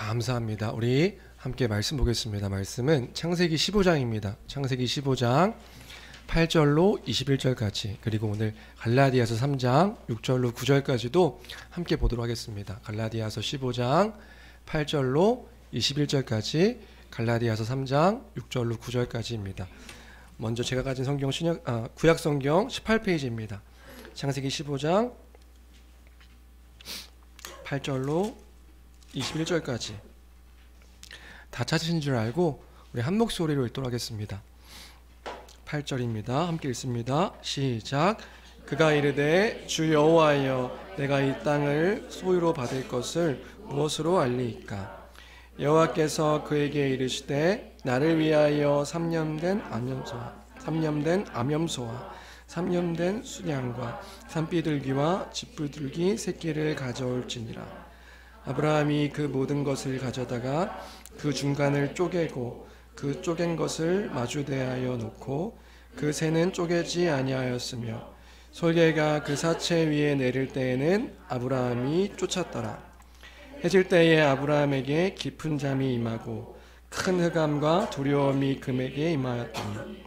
감사합니다. 우리 함께 말씀 보겠습니다. 말씀은 창세기 15장입니다. 창세기 15장 8절로 21절까지, 그리고 오늘 갈라디아서 3장 6절로 9절까지도 함께 보도록 하겠습니다. 갈라디아서 15장 8절로 21절까지, 갈라디아서 3장 6절로 9절까지입니다. 먼저 제가 가진 성경 구약 성경 18페이지입니다. 창세기 15장 8절로 21절까지 다 찾으신 줄 알고 우리 한 목소리로 읽도록 하겠습니다. 8절입니다. 함께 읽습니다. 시작. 그가 이르되 주 여호와여, 내가 이 땅을 소유로 받을 것을 무엇으로 알리이까? 여호와께서 그에게 이르시되 나를 위하여 3년 된 암염소와 3년 된 수양과 산비둘기와 집비둘기 새끼를 가져올지니라. 아브라함이 그 모든 것을 가져다가 그 중간을 쪼개고 그 쪼갠 것을 마주대하여 놓고 그 새는 쪼개지 아니하였으며, 솔개가 그 사체 위에 내릴 때에는 아브라함이 쫓았더라. 해질 때에 아브라함에게 깊은 잠이 임하고 큰 흑암과 두려움이 그에게 임하였더니,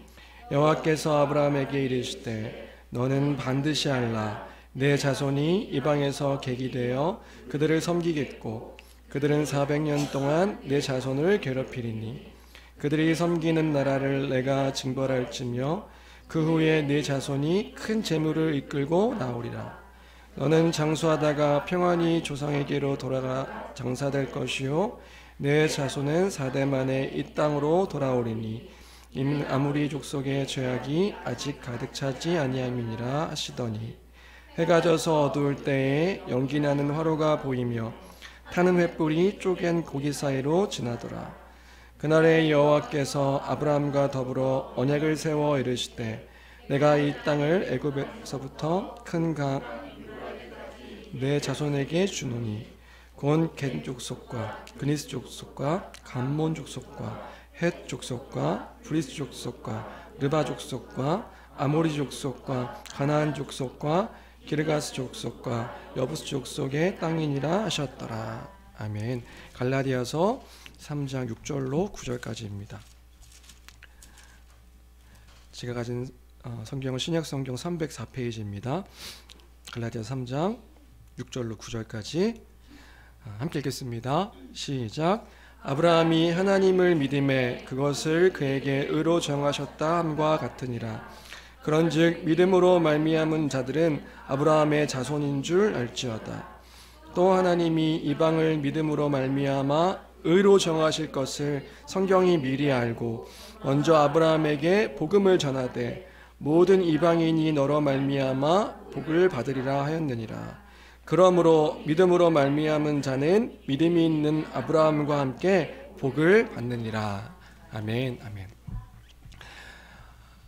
여호와께서 아브라함에게 이르시되 너는 반드시 알라. 내 자손이 이방에서 객이 되어 그들을 섬기겠고 그들은 400년 동안 내 자손을 괴롭히리니 그들이 섬기는 나라를 내가 징벌할지며 그 후에 내 자손이 큰 재물을 이끌고 나오리라. 너는 장수하다가 평안히 조상에게로 돌아가 장사될 것이요 내 자손은 4대 만에 이 땅으로 돌아오리니 이는 아무리 족속의 죄악이 아직 가득 차지 아니함이니라 하시더니, 해가 져서 어두울 때에 연기나는 화로가 보이며 타는 횃불이 쪼갠 고기 사이로 지나더라. 그날에 여호와께서 아브라함과 더불어 언약을 세워 이르시되 내가 이 땅을 애굽에서부터 큰 강 내 자손에게 주노니 곧 겟 족속과 그니스 족속과 감몬 족속과 헷 족속과 브리스 족속과 르바 족속과 아모리 족속과 가나안 족속과 기르가스 족속과 여부스 족속의 땅이니라 하셨더라. 아멘. 갈라디아서 3장 6절로 9절까지입니다. 제가 가진 성경은 신약 성경 304페이지입니다. 갈라디아서 3장 6절로 9절까지 함께 읽겠습니다. 시작. 아브라함이 하나님을 믿음에 그것을 그에게 의로 정하셨다 함과 같으니라. 그런즉 믿음으로 말미암은 자들은 아브라함의 자손인 줄 알지어다. 또 하나님이 이방을 믿음으로 말미암아 의로 정하실 것을 성경이 미리 알고 먼저 아브라함에게 복음을 전하되 모든 이방인이 너로 말미암아 복을 받으리라 하였느니라. 그러므로 믿음으로 말미암은 자는 믿음이 있는 아브라함과 함께 복을 받느니라. 아멘. 아멘.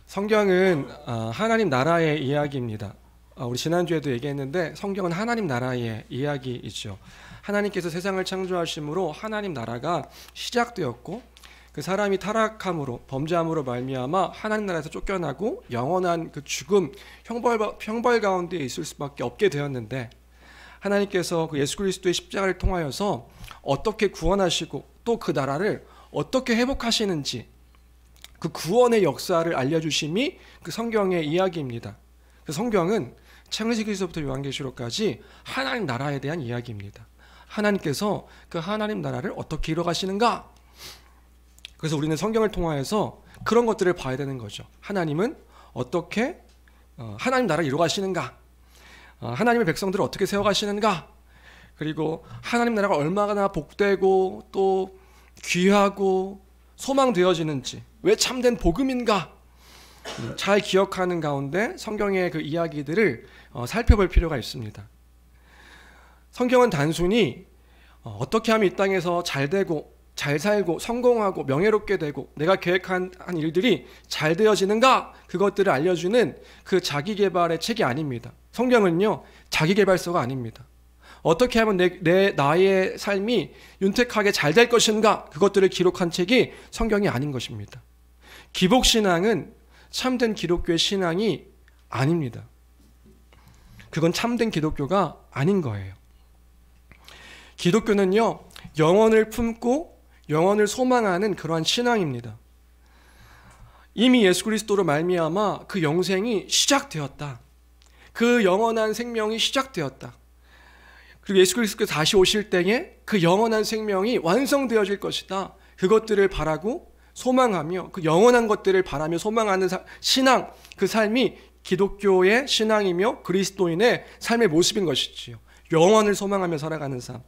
성경은 하나님 나라의 이야기입니다. 우리 지난주에도 얘기했는데 성경은 하나님 나라의 이야기이죠. 하나님께서 세상을 창조하심으로 하나님 나라가 시작되었고, 그 사람이 타락함으로 범죄함으로 말미암아 하나님 나라에서 쫓겨나고 영원한 그 죽음, 형벌 가운데 있을 수밖에 없게 되었는데, 하나님께서 그 예수 그리스도의 십자가를 통하여서 어떻게 구원하시고 또 그 나라를 어떻게 회복하시는지 그 구원의 역사를 알려주심이 그 성경의 이야기입니다. 그 성경은 창세기서부터 요한계시록까지 하나님 나라에 대한 이야기입니다. 하나님께서 그 하나님 나라를 어떻게 이뤄가시는가? 그래서 우리는 성경을 통하여서 그런 것들을 봐야 되는 거죠. 하나님은 어떻게 하나님 나라를 이뤄가시는가? 하나님의 백성들을 어떻게 세워가시는가? 그리고 하나님 나라가 얼마나 복되고 또 귀하고 소망되어지는지, 왜 참된 복음인가? 잘 기억하는 가운데 성경의 그 이야기들을 살펴볼 필요가 있습니다. 성경은 단순히 어떻게 하면 이 땅에서 잘 되고 잘 살고 성공하고 명예롭게 되고 내가 계획한 일들이 잘 되어지는가, 그것들을 알려주는 그 자기개발의 책이 아닙니다. 성경은요, 자기개발서가 아닙니다. 어떻게 하면 나의 삶이 윤택하게 잘 될 것인가, 그것들을 기록한 책이 성경이 아닌 것입니다. 기복신앙은 참된 기독교의 신앙이 아닙니다. 그건 참된 기독교가 아닌 거예요. 기독교는요, 영원을 품고 영원을 소망하는 그러한 신앙입니다. 이미 예수 그리스도로 말미암아 그 영생이 시작되었다. 그 영원한 생명이 시작되었다. 그리고 예수 그리스도께서 다시 오실 때에 그 영원한 생명이 완성되어질 것이다. 그것들을 바라고 소망하며 그 영원한 것들을 바라며 소망하는 신앙, 그 삶이 기독교의 신앙이며 그리스도인의 삶의 모습인 것이지요. 영원을 소망하며 살아가는 삶.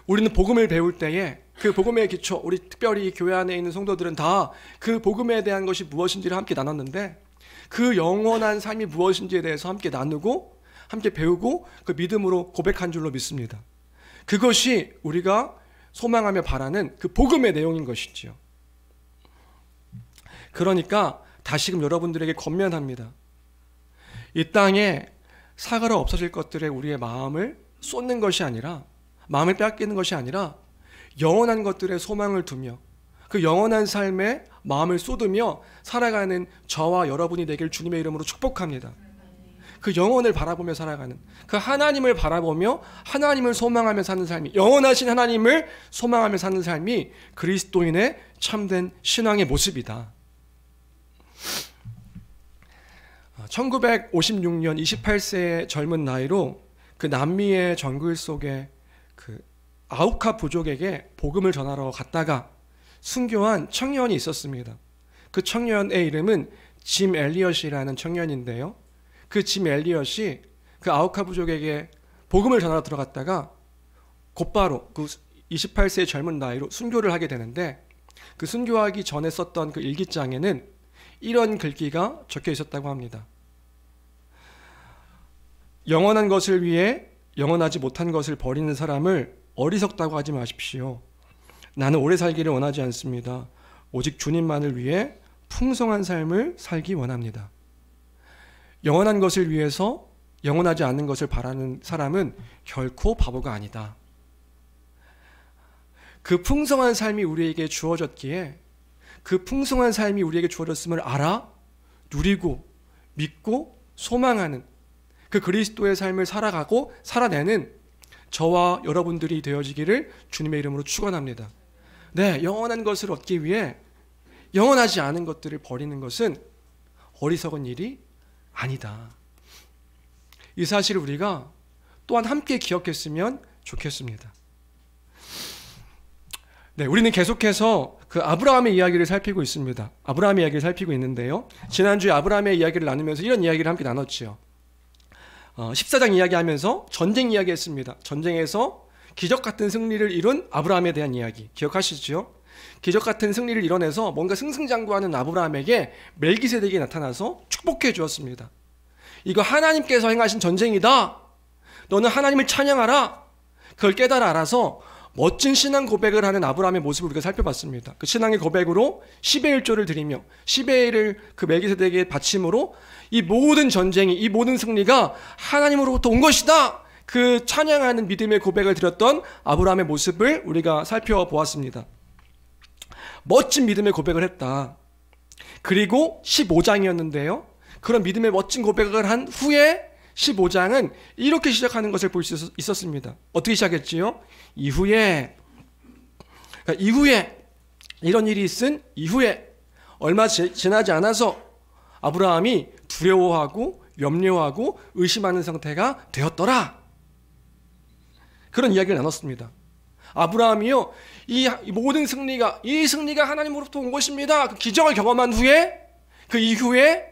우리는 복음을 배울 때에 그 복음의 기초, 우리 특별히 교회 안에 있는 성도들은 다 그 복음에 대한 것이 무엇인지를 함께 나눴는데 그 영원한 삶이 무엇인지에 대해서 함께 나누고 함께 배우고 그 믿음으로 고백한 줄로 믿습니다. 그것이 우리가 소망하며 바라는 그 복음의 내용인 것이지요. 그러니까 다시금 여러분들에게 권면합니다. 이 땅에 사가로 없어질 것들에 우리의 마음을 쏟는 것이 아니라, 마음을 빼앗기는 것이 아니라 영원한 것들에 소망을 두며 그 영원한 삶에 마음을 쏟으며 살아가는 저와 여러분이 되길 주님의 이름으로 축복합니다. 그 영혼을 바라보며 살아가는, 그 하나님을 바라보며 하나님을 소망하며 사는 삶이, 영원하신 하나님을 소망하며 사는 삶이 그리스도인의 참된 신앙의 모습이다. 1956년 28세의 젊은 나이로 그 남미의 정글 속에 그 아우카 부족에게 복음을 전하러 갔다가 순교한 청년이 있었습니다. 그 청년의 이름은 짐 엘리엇이라는 청년인데요. 그 짐 엘리엇이 그 아우카 부족에게 복음을 전하러 들어갔다가 곧바로 그 28세의 젊은 나이로 순교를 하게 되는데, 그 순교하기 전에 썼던 그 일기장에는 이런 글귀가 적혀 있었다고 합니다. 영원한 것을 위해 영원하지 못한 것을 버리는 사람을 어리석다고 하지 마십시오. 나는 오래 살기를 원하지 않습니다. 오직 주님만을 위해 풍성한 삶을 살기 원합니다. 영원한 것을 위해서 영원하지 않는 것을 바라는 사람은 결코 바보가 아니다. 그 풍성한 삶이 우리에게 주어졌기에 그 풍성한 삶이 우리에게 주어졌음을 알아 누리고 믿고 소망하는 그 그리스도의 삶을 살아가고 살아내는 저와 여러분들이 되어지기를 주님의 이름으로 축원합니다. 네, 영원한 것을 얻기 위해 영원하지 않은 것들을 버리는 것은 어리석은 일이 아니다. 이 사실을 우리가 또한 함께 기억했으면 좋겠습니다. 네, 우리는 계속해서 그 아브라함의 이야기를 살피고 있습니다. 아브라함의 이야기를 살피고 있는데요. 지난주에 아브라함의 이야기를 나누면서 이런 이야기를 함께 나눴지요. 14장 이야기하면서 전쟁 이야기했습니다. 전쟁에서 기적 같은 승리를 이룬 아브라함에 대한 이야기 기억하시죠? 기적 같은 승리를 이뤄내서 뭔가 승승장구하는 아브라함에게 멜기세덱이 나타나서 축복해 주었습니다. 이거 하나님께서 행하신 전쟁이다. 너는 하나님을 찬양하라. 그걸 깨달아 알아서 멋진 신앙 고백을 하는 아브라함의 모습을 우리가 살펴봤습니다. 그 신앙의 고백으로 10의 1조를 드리며 10의 1을 그 멜기세덱의 바침으로 이 모든 전쟁이, 이 모든 승리가 하나님으로부터 온 것이다. 그 찬양하는 믿음의 고백을 드렸던 아브라함의 모습을 우리가 살펴보았습니다. 멋진 믿음의 고백을 했다. 그리고 15장이었는데요. 그런 믿음의 멋진 고백을 한 후에 15장은 이렇게 시작하는 것을 볼 수 있었습니다. 어떻게 시작했지요? 이후에 이런 일이 있은 이후에 얼마 지나지 않아서 아브라함이 두려워하고 염려하고 의심하는 상태가 되었더라. 그런 이야기를 나눴습니다. 아브라함이요, 이 모든 승리가, 이 승리가 하나님으로부터 온 것입니다. 그 기적을 경험한 후에, 그 이후에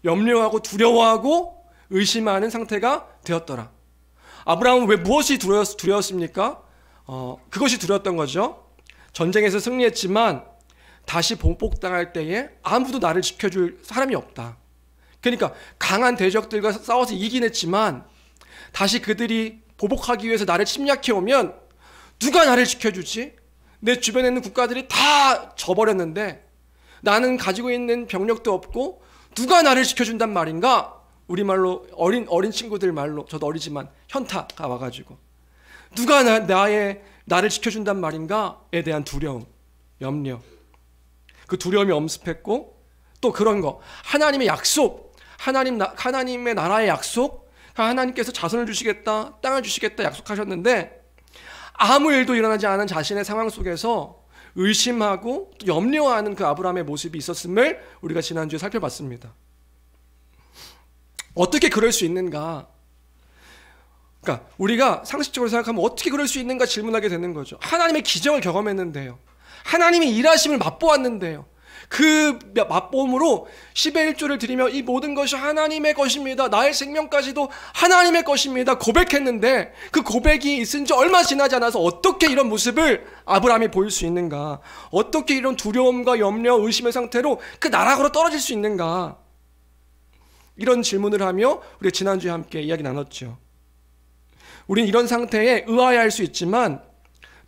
염려하고 두려워하고 의심하는 상태가 되었더라. 아브라함은 왜 무엇이 두려웠습니까? 그것이 두려웠던 거죠. 전쟁에서 승리했지만 다시 복당할 때에 아무도 나를 지켜줄 사람이 없다. 그러니까 강한 대적들과 싸워서 이기긴 했지만 다시 그들이 보복하기 위해서 나를 침략해 오면 누가 나를 지켜주지? 내 주변에 있는 국가들이 다 져버렸는데 나는 가지고 있는 병력도 없고 누가 나를 지켜준단 말인가? 우리말로 어린 친구들 말로, 저도 어리지만 현타가 와가지고 누가 나를 지켜준단 말인가에 대한 두려움, 염려, 그 두려움이 엄습했고, 또 그런 거, 하나님의 약속, 하나님의 나라의 약속, 하나님께서 자손을 주시겠다, 땅을 주시겠다 약속하셨는데 아무 일도 일어나지 않은 자신의 상황 속에서 의심하고 또 염려하는 그 아브라함의 모습이 있었음을 우리가 지난주에 살펴봤습니다. 어떻게 그럴 수 있는가? 그러니까 우리가 상식적으로 생각하면 어떻게 그럴 수 있는가 질문하게 되는 거죠. 하나님의 기적을 경험했는데요. 하나님의 일하심을 맛보았는데요. 그 맛보음으로 10의 1조를 드리며 이 모든 것이 하나님의 것입니다. 나의 생명까지도 하나님의 것입니다. 고백했는데 그 고백이 있은 지 얼마 지나지 않아서 어떻게 이런 모습을 아브라함이 보일 수 있는가? 어떻게 이런 두려움과 염려, 의심의 상태로 그 나락으로 떨어질 수 있는가? 이런 질문을 하며 우리가 지난주에 함께 이야기 나눴죠. 우리는 이런 상태에 의아해할 수 있지만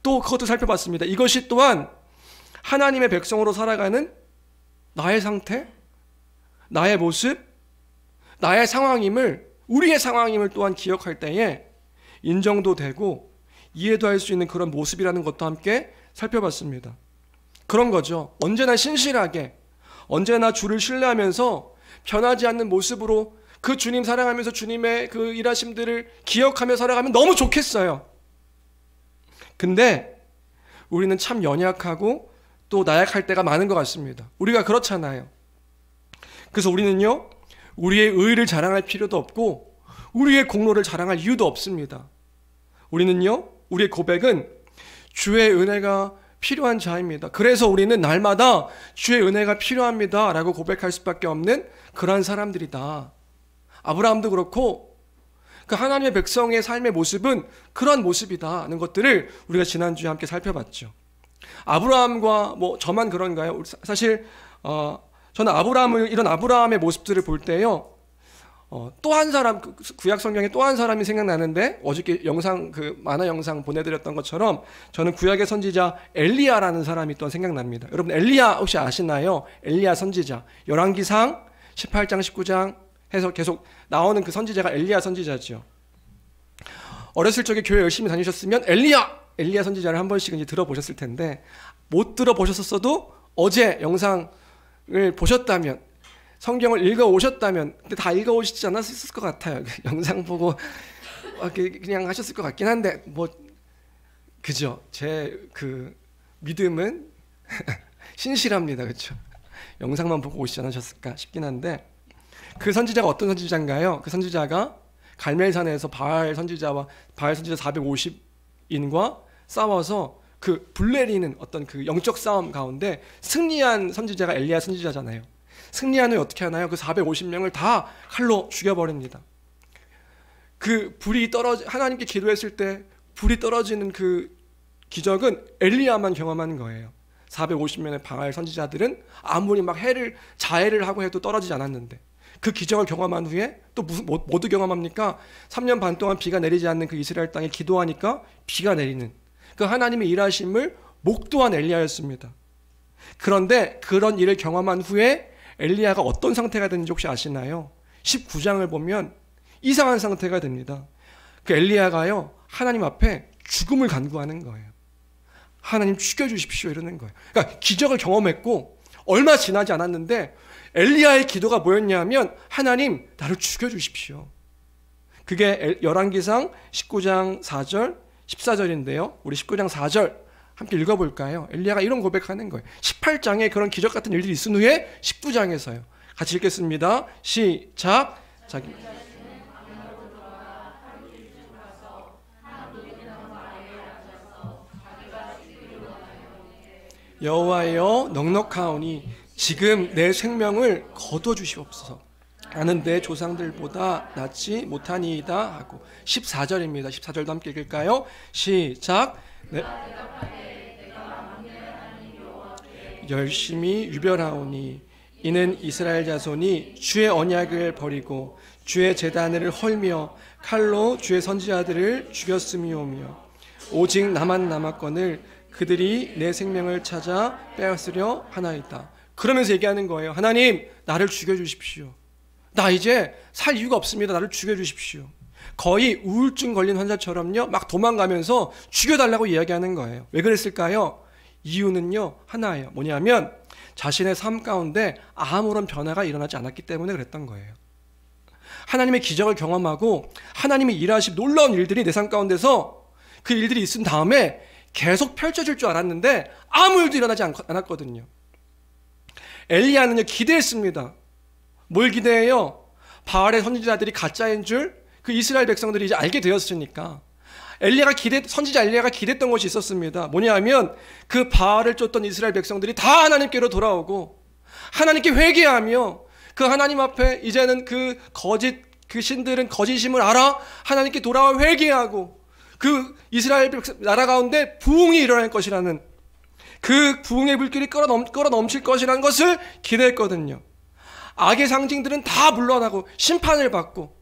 또 그것도 살펴봤습니다. 이것이 또한 하나님의 백성으로 살아가는 나의 상태, 나의 모습, 나의 상황임을, 우리의 상황임을 또한 기억할 때에 인정도 되고 이해도 할 수 있는 그런 모습이라는 것도 함께 살펴봤습니다. 그런 거죠. 언제나 신실하게, 언제나 주를 신뢰하면서 변하지 않는 모습으로 그 주님 사랑하면서 주님의 그 일하심들을 기억하며 살아가면 너무 좋겠어요. 근데 우리는 참 연약하고 또 나약할 때가 많은 것 같습니다. 우리가 그렇잖아요. 그래서 우리는요, 우리의 의의를 자랑할 필요도 없고 우리의 공로를 자랑할 이유도 없습니다. 우리는요, 우리의 고백은 주의 은혜가 필요한 자입니다. 그래서 우리는 날마다 주의 은혜가 필요합니다 라고 고백할 수밖에 없는 그러한 사람들이다. 아브라함도 그렇고 그 하나님의 백성의 삶의 모습은 그러한 모습이다 하는 것들을 우리가 지난주에 함께 살펴봤죠. 아브라함과 뭐 저만 그런가요? 사실 저는 이런 아브라함의 모습들을 볼 때요, 또 한 사람, 구약 성경에 또 한 사람이 생각나는데 어저께 만화 영상 보내드렸던 것처럼 저는 구약의 선지자 엘리야라는 사람이 또 생각납니다. 여러분 엘리야 혹시 아시나요? 엘리야 선지자, 열왕기상 18장 19장 해서 계속 나오는 그 선지자가 엘리야 선지자죠. 어렸을 적에 교회 열심히 다니셨으면 엘리야 선지자를 한 번씩 이제 들어보셨을 텐데, 못 들어보셨어도 어제 영상을 보셨다면, 성경을 읽어오셨다면, 근데 다 읽어오시지 않았을 것 같아요. 영상 보고 그냥 하셨을 것 같긴 한데, 그죠? 제 그 믿음은 신실합니다. 그렇죠? 영상만 보고 오시지 않으셨을까 싶긴 한데, 그 선지자가 어떤 선지자인가요? 그 선지자가 갈멜산에서 바알 선지자 450인과 싸워서 그 불내리는 어떤 그 영적 싸움 가운데 승리한 선지자가 엘리야 선지자잖아요. 승리한 후에 어떻게 하나요? 그 450명을 다 칼로 죽여버립니다. 그 하나님께 기도했을 때 불이 떨어지는 그 기적은 엘리야만 경험하는 거예요. 450명의 바알 선지자들은 아무리 막 자해를 하고 해도 떨어지지 않았는데, 그 기적을 경험한 후에 또 모두 경험합니까? 3년 반 동안 비가 내리지 않는 그 이스라엘 땅에 기도하니까 비가 내리는 그 하나님의 일하심을 목도한 엘리야였습니다. 그런데 그런 일을 경험한 후에 엘리야가 어떤 상태가 되는지 혹시 아시나요? 19장을 보면 이상한 상태가 됩니다. 그 엘리야가요, 하나님 앞에 죽음을 간구하는 거예요. 하나님 죽여주십시오 이러는 거예요. 그러니까 기적을 경험했고 얼마 지나지 않았는데 엘리야의 기도가 뭐였냐면, 하나님 나를 죽여주십시오. 그게 열왕기상 19장 4절 14절인데요. 우리 19장 4절 함께 읽어볼까요? 엘리야가 이런 고백하는 거예요. 18장에 그런 기적 같은 일들이 있은 후에 19장에서요. 같이 읽겠습니다. 시작. 여호와여 넉넉하오니 지금 내 생명을 거둬주시옵소서. 나는 내 조상들보다 낫지 못하니이다 하고 14절입니다. 14절도 함께 읽을까요? 시작. 열심히 유별하오니 이는 이스라엘 자손이 주의 언약을 버리고 주의 제단을 헐며 칼로 주의 선지자들을 죽였음이오며 오직 나만 남았거늘 그들이 내 생명을 찾아 빼앗으려 하나이다. 그러면서 얘기하는 거예요. 하나님 나를 죽여주십시오. 나 이제 살 이유가 없습니다. 나를 죽여주십시오. 거의 우울증 걸린 환자처럼요, 막 도망가면서 죽여달라고 이야기하는 거예요. 왜 그랬을까요? 이유는요 하나예요. 뭐냐면 자신의 삶 가운데 아무런 변화가 일어나지 않았기 때문에 그랬던 거예요. 하나님의 기적을 경험하고 하나님의 일하신 놀라운 일들이 내 삶 가운데서 그 일들이 있은 다음에 계속 펼쳐질 줄 알았는데 아무 일도 일어나지 않았거든요. 엘리야는요, 기대했습니다. 뭘 기대해요? 바알의 선지자들이 가짜인 줄 그 이스라엘 백성들이 이제 알게 되었으니까 선지자 엘리야가 기대했던 것이 있었습니다. 뭐냐면 그 바알을 쫓던 이스라엘 백성들이 다 하나님께로 돌아오고 하나님께 회개하며 그 하나님 앞에 이제는 그 신들은 거짓임을 알아 하나님께 돌아와 회개하고 그 이스라엘 나라 가운데 부흥이 일어날 것이라는, 그 부흥의 불길이 끌어 넘칠 것이라는 것을 기대했거든요. 악의 상징들은 다 물러나고 심판을 받고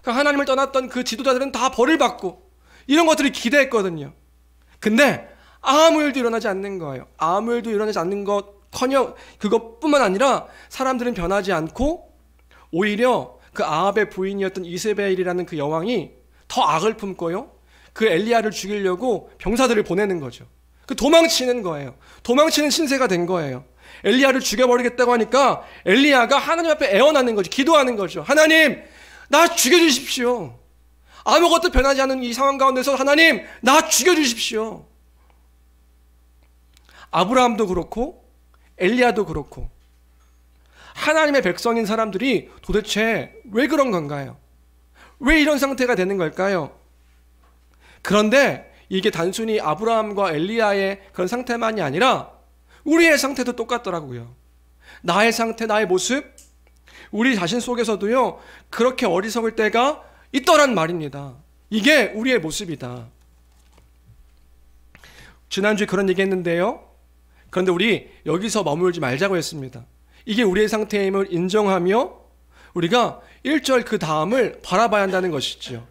그 하나님을 떠났던 그 지도자들은 다 벌을 받고 이런 것들을 기대했거든요. 근데 아무 일도 일어나지 않는 거예요. 아무 일도 일어나지 않는 것커녕 그것뿐만 아니라 사람들은 변하지 않고 오히려 그 아합의 부인이었던 이세벨이라는 그 여왕이 더 악을 품고요, 그 엘리야를 죽이려고 병사들을 보내는 거죠. 그 도망치는 거예요. 도망치는 신세가 된 거예요. 엘리야를 죽여버리겠다고 하니까 엘리야가 하나님 앞에 애원하는 거죠. 기도하는 거죠. 하나님, 나 죽여주십시오. 아무것도 변하지 않은 이 상황 가운데서 하나님, 나 죽여주십시오. 아브라함도 그렇고 엘리야도 그렇고 하나님의 백성인 사람들이 도대체 왜 그런 건가요? 왜 이런 상태가 되는 걸까요? 그런데 이게 단순히 아브라함과 엘리야의 그런 상태만이 아니라 우리의 상태도 똑같더라고요. 나의 상태, 나의 모습, 우리 자신 속에서도요, 그렇게 어리석을 때가 있더란 말입니다. 이게 우리의 모습이다. 지난주에 그런 얘기 했는데요. 그런데 우리 여기서 머물지 말자고 했습니다. 이게 우리의 상태임을 인정하며 우리가 1절 그 다음을 바라봐야 한다는 것이죠.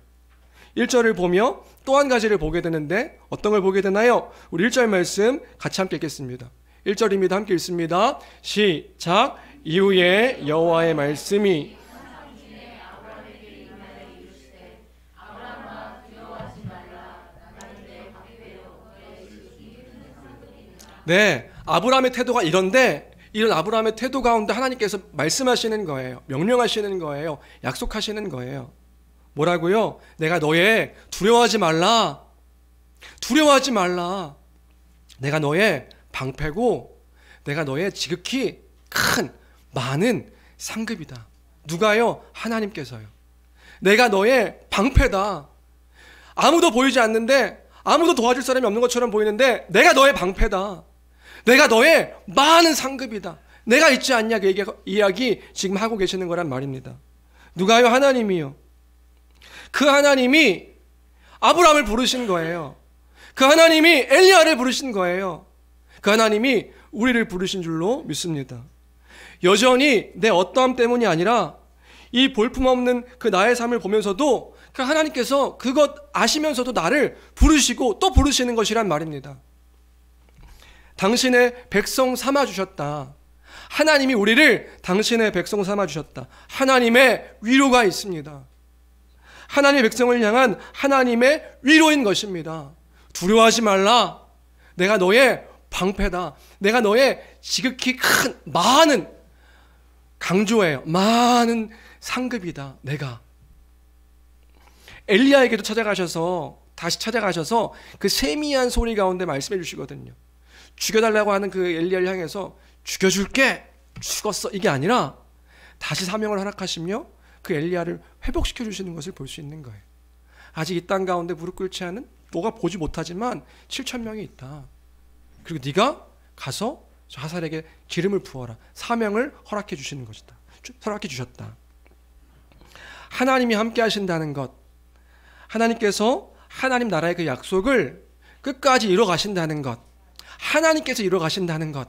1절을 보며 또 한 가지를 보게 되는데 어떤 걸 보게 되나요? 우리 1절 말씀 같이 함께 읽겠습니다. 1절입니다. 함께 읽습니다. 시작. 이후에 여호와의 말씀이 네, 아브라함의 태도가 이런데 이런 아브라함의 태도 가운데 하나님께서 말씀하시는 거예요. 명령하시는 거예요. 약속하시는 거예요. 뭐라고요? 내가 너의 두려워하지 말라. 두려워하지 말라. 내가 너의 방패고 내가 너의 지극히 큰 많은 상급이다. 누가요? 하나님께서요. 내가 너의 방패다. 아무도 보이지 않는데 아무도 도와줄 사람이 없는 것처럼 보이는데 내가 너의 방패다. 내가 너의 많은 상급이다. 내가 있지 않냐 그 이야기 지금 하고 계시는 거란 말입니다. 누가요? 하나님이요. 그 하나님이 아브라함을 부르신 거예요. 그 하나님이 엘리야를 부르신 거예요. 그 하나님이 우리를 부르신 줄로 믿습니다. 여전히 내 어떠함 때문이 아니라 이 볼품없는 그 나의 삶을 보면서도 그 하나님께서 그것 아시면서도 나를 부르시고 또 부르시는 것이란 말입니다. 당신의 백성 삼아주셨다. 하나님이 우리를 당신의 백성 삼아주셨다. 하나님의 위로가 있습니다. 하나님의 백성을 향한 하나님의 위로인 것입니다. 두려워하지 말라. 내가 너의 방패다. 내가 너의 지극히 큰 많은 강조해요. 많은 상급이다. 내가. 엘리야에게도 다시 찾아가셔서 그 세미한 소리 가운데 말씀해 주시거든요. 죽여달라고 하는 그 엘리야를 향해서 죽여줄게. 죽었어. 이게 아니라 다시 사명을 허락하시며 그 엘리야를 회복시켜 주시는 것을 볼 수 있는 거예요. 아직 이 땅 가운데 무릎 꿇지 않은 너가 보지 못하지만 7,000명이 있다. 그리고 네가 가서 저 하살에게 기름을 부어라. 사명을 허락해 주시는 것이다. 허락해 주셨다. 하나님이 함께 하신다는 것, 하나님께서 하나님 나라의 그 약속을 끝까지 이뤄 가신다는 것, 하나님께서 이뤄 가신다는 것,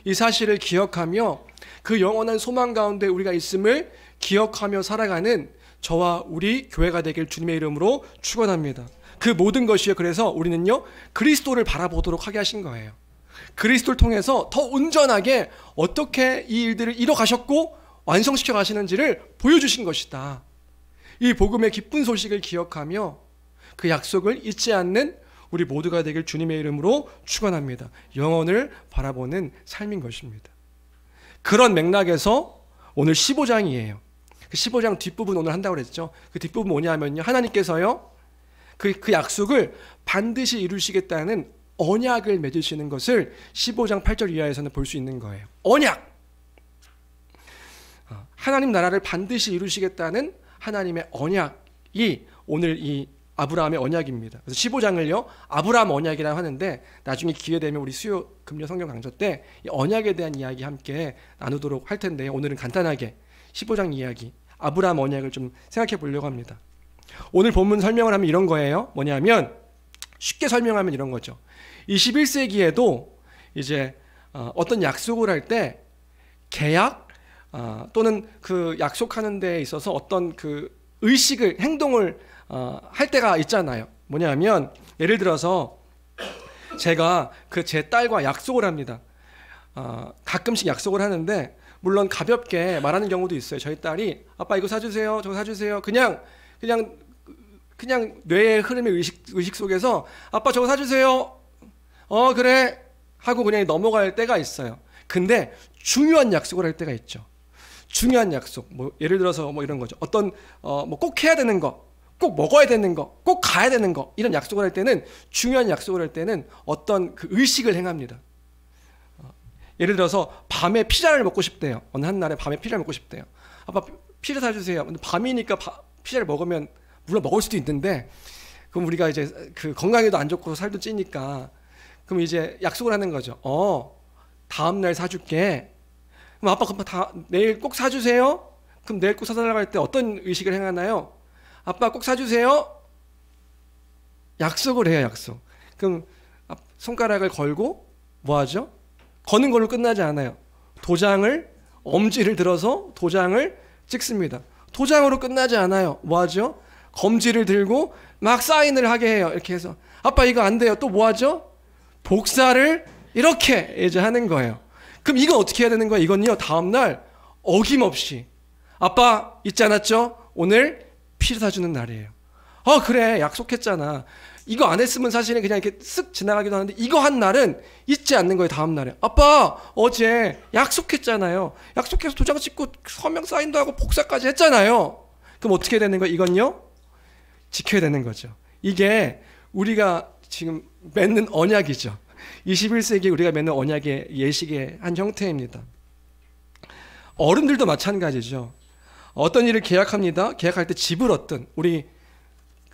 이 사실을 기억하며 그 영원한 소망 가운데 우리가 있음을 기억하며 살아가는 저와 우리 교회가 되길 주님의 이름으로 축원합니다. 그 모든 것이요. 그래서 우리는요, 그리스도를 바라보도록 하게 하신 거예요. 그리스도를 통해서 더 온전하게 어떻게 이 일들을 이뤄 가셨고 완성시켜 가시는지를 보여주신 것이다. 이 복음의 기쁜 소식을 기억하며 그 약속을 잊지 않는 우리 모두가 되길 주님의 이름으로 축원합니다. 영혼을 바라보는 삶인 것입니다. 그런 맥락에서 오늘 15장이에요. 그 15장 뒷부분 오늘 한다고 그랬죠. 그 뒷부분 뭐냐면요, 하나님께서요, 그 약속을 반드시 이루시겠다는 언약을 맺으시는 것을 15장 8절 이하에서는 볼 수 있는 거예요. 언약! 하나님 나라를 반드시 이루시겠다는 하나님의 언약이 오늘 이 아브라함의 언약입니다. 그래서 15장을요 아브라함 언약이라고 하는데, 나중에 기회 되면 우리 수요 금요 성경 강좌 때 이 언약에 대한 이야기 함께 나누도록 할 텐데요. 오늘은 간단하게 15장 이야기, 아브라함 언약을 좀 생각해 보려고 합니다. 오늘 본문 설명을 하면 이런 거예요. 뭐냐면, 쉽게 설명하면 이런 거죠. 21세기에도 이제 어떤 약속을 할 때 계약 또는 그 약속하는 데에 있어서 어떤 그 의식을, 행동을 할 때가 있잖아요. 뭐냐면, 예를 들어서 제가 그 제 딸과 약속을 합니다. 가끔씩 약속을 하는데, 물론 가볍게 말하는 경우도 있어요. 저희 딸이 아빠 이거 사주세요, 저거 사주세요. 그냥 뇌의 흐름의 의식 속에서 아빠 저거 사주세요. 그래 하고 그냥 넘어갈 때가 있어요. 근데 중요한 약속을 할 때가 있죠. 중요한 약속, 뭐 예를 들어서 뭐 이런 거죠. 어떤 뭐 꼭 해야 되는 거, 꼭 먹어야 되는 거, 꼭 가야 되는 거, 이런 약속을 할 때는, 중요한 약속을 할 때는 어떤 그 의식을 행합니다. 예를 들어서 밤에 피자를 먹고 싶대요. 어느 한 날에 밤에 피자를 먹고 싶대요. 아빠 피자 사주세요. 근데 밤이니까 피자를 먹으면 물론 먹을 수도 있는데, 그럼 우리가 이제 그 건강에도 안 좋고 살도 찌니까, 그럼 이제 약속을 하는 거죠. 다음 날 사줄게. 그럼 아빠 그럼 내일 꼭 사주세요. 그럼 내일 꼭 사달라고 할 때 어떤 의식을 행하나요? 아빠 꼭 사주세요. 약속을 해요, 약속. 그럼 손가락을 걸고 뭐 하죠? 거는 걸로 끝나지 않아요. 엄지를 들어서 도장을 찍습니다. 도장으로 끝나지 않아요. 뭐 하죠? 검지를 들고 막 사인을 하게 해요. 이렇게 해서 아빠 이거 안 돼요. 또 뭐 하죠? 복사를 이렇게 이제 하는 거예요. 그럼 이건 어떻게 해야 되는 거예요? 이건요, 다음날 어김없이 아빠 잊지 않았죠? 오늘 피자 사주는 날이에요. 그래 약속했잖아. 이거 안 했으면 사실은 그냥 이렇게 쓱 지나가기도 하는데, 이거 한 날은 잊지 않는 거예요. 다음 날에 아빠 어제 약속했잖아요. 약속해서 도장 찍고 서명 사인도 하고 복사까지 했잖아요. 그럼 어떻게 되는 거예요? 이건요 지켜야 되는 거죠. 이게 우리가 지금 맺는 언약이죠. 21세기에 우리가 맺는 언약의 예식의 한 형태입니다. 어른들도 마찬가지죠. 어떤 일을 계약합니다. 계약할 때 집을 얻든, 우리